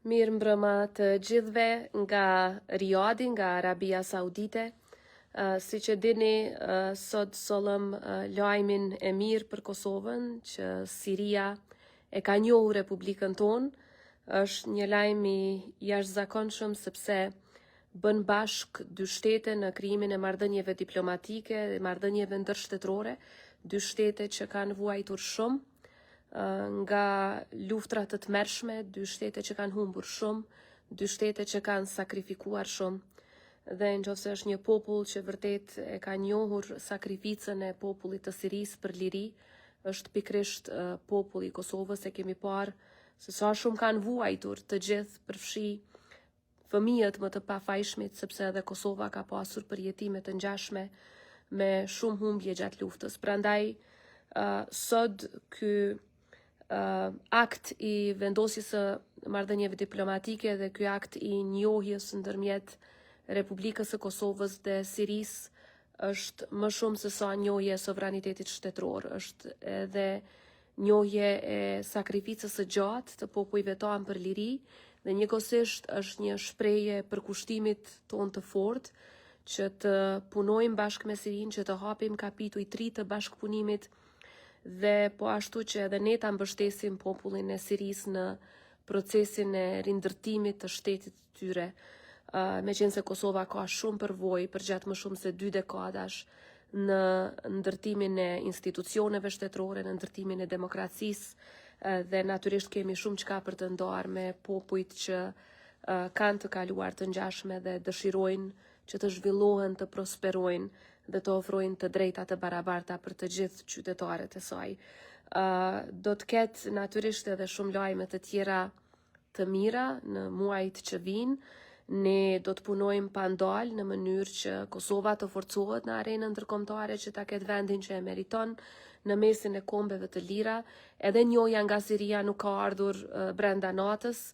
Mirë mbrëma të gjithve nga Riyadhi, nga Arabia Saudite. Si që dini, sot sollëm lajmin e mirë për Kosovën, që Siria e ka njohu Republikën tonë. Është një lajm i jashtëzakonshëm sepse bën bashk dy shtete në krijimin e marrëdhënieve diplomatike dhe marrëdhënieve ndërshtetërore, dy shtete që kanë vuajtur shumë nga luftrat të tmerrshme, dy shtete që kanë humbur shumë, dy shtete që kanë sakrifikuar shumë. Dhe nëse është një popull që vërtet e ka njohur sakrificën e popullit të Sirisë për liri, është pikrisht populli i Kosovës. E kemi parë se sa shumë kanë vuajtur të gjithë, përfshi fëmijët më të pafajshmit, sepse edhe Kosova ka pasur përjetime të ngjashme me shumë humbje gjatë luftës. Prandaj sot ky akt i vendosjes së marrëdhënieve diplomatike dhe ky akt i njohjes ndërmjet Republikës së Kosovës dhe Sirisë është më shumë se sa njohje e sovranitetit shtetëror, është edhe njohje e sakrificës së gjatë të popujve tanë për liri, dhe njëkohësisht është një shprehje për kushtimit tonë të fortë që të punojmë bashkë me Sirinë, që të hapim kapituj 3 të bashkëpunimit, dhe po ashtu që edhe ne ta mbështesim popullin e Sirisë në procesin e rindërtimit të shtetit të tyre. Meqense Kosova ka shumë përvojë për gjatë më shumë se 2 dekadash në ndërtimin e institucioneve shtetërore, në ndërtimin e demokracisë, dhe natyrisht kemi shumë çka për të ndarë me popujt që kanë të kaluar të ngjashme dhe dëshirojnë që të zhvillohen, të prosperojnë dhe të ofrojnë të drejta të barabarta për të gjithë qytetarët e saj. Do të ketë natyrisht edhe shumë lajme të tjera të mira në muajt që vinë. Ne do të punojmë pa ndalë në mënyrë që Kosova të forcohet në arenën ndërkombëtare, që ta ketë vendin që e meriton në mesin e kombeve të lira. Edhe njohja nga Siria nuk ka ardhur brenda natës.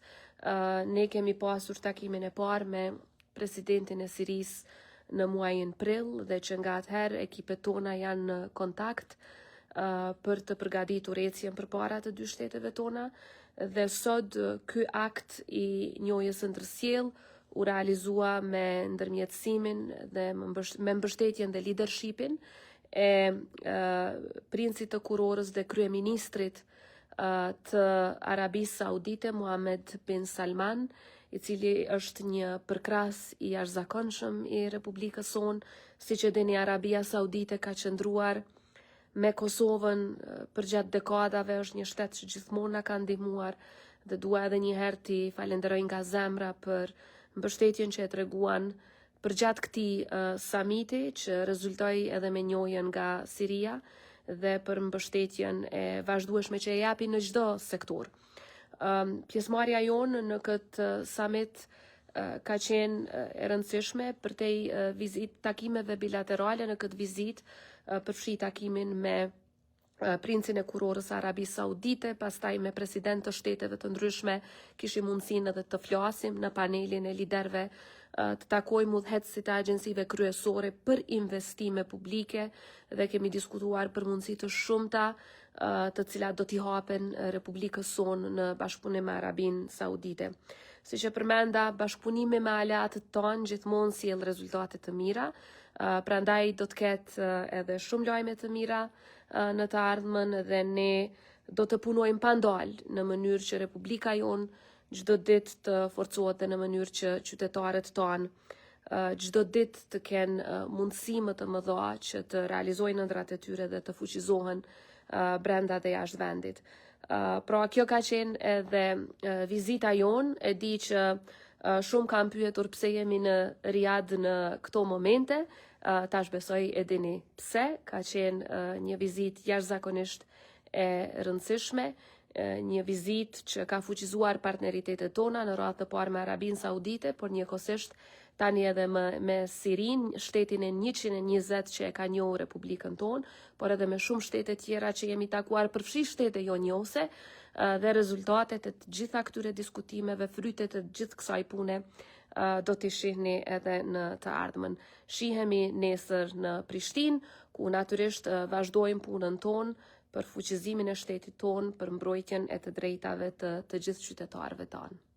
Ne kemi pasur takimin e parë me presidentin e Sirisë në muajin prill, dhe që nga atëherë ekipet tona janë në kontakt për të përgatitur ecjen përpara të dy shteteve tona. Dhe sot ky akt i njohjes së ndërsjellë u realizua me ndërmjetësimin dhe me mbështetjen dhe leadershipin e princit të kurorës dhe kryeministrit të Arabisë Saudite, Mohammed bin Salman, i cili është një përkras i jashtëzakonshëm i Republikës sonë. Siç e dini, Arabia Saudite ka qëndruar me Kosovën për gjatë dekadave, është një shtet që gjithmonë na ka ndihmuar, dhe dua edhe një herë t'i falenderoj nga zemra për mbështetjen që e treguan për gjatë këtij samiti, që rezultoi edhe me njohjen nga Siria, dhe për mbështetjen e vazhdueshme që e japin në çdo sektor. Pjesëmarrja jonë në këtë summit ka qenë e rëndësishme përtej takimeve bilaterale. Në këtë vizitë përfshi takimin me princin e kurorës Arabisë Saudite, pastaj me president të shteteve të ndryshme kishim mundësinë edhe të flasim në panelin e liderëve, të takojmë udhëheqësit e agjensive kryesore për investime publike, dhe kemi diskutuar për mundësi të shumta të cilat do t'i hapen Republikës sonë në bashkëpunim me Arabinë Saudite. Siç e përmenda, bashkëpunimi me aleatët tanë gjithmonë sjell rezultate të mira, prandaj do të ketë edhe shumë lajme të mira në të ardhmen, dhe ne do të punojmë pa ndalë në mënyrë që Republika jonë çdo ditë të forcohet, dhe në mënyrë që qytetarët tanë çdo ditë të kenë mundësi më të mëdha që të realizojnë ëndrat e tyre dhe të fuqizohen brenda dhe jashtë vendit. Pra kjo ka qenë edhe vizita jonë. E di që shumë kanë pyetur pse jemi në Riyadh në këto momente. Tash besoj e dini pse. Ka qenë një vizitë jashtëzakonisht e rëndësishme, një vizitë që ka fuqizuar partneritetet tona, në radhë të parë me Arabinë Saudite, por njëkohësisht tani edhe me Sirinë, shtetin e 120 që e ka njohur Republikën tonë, por edhe me shumë shtete tjera që jemi takuar, përfshi shtete jo njohëse, dhe rezultatet e të gjitha këtyre diskutimeve, frytet e gjithë kësaj pune do t'i shihni edhe në të ardhmen. Shihemi nesër në Prishtinë, ku natyrisht vazhdojmë punën tonë për fuqizimin e shtetit tonë, për mbrojtjen e të drejtave të gjithë qytetarëve tanë.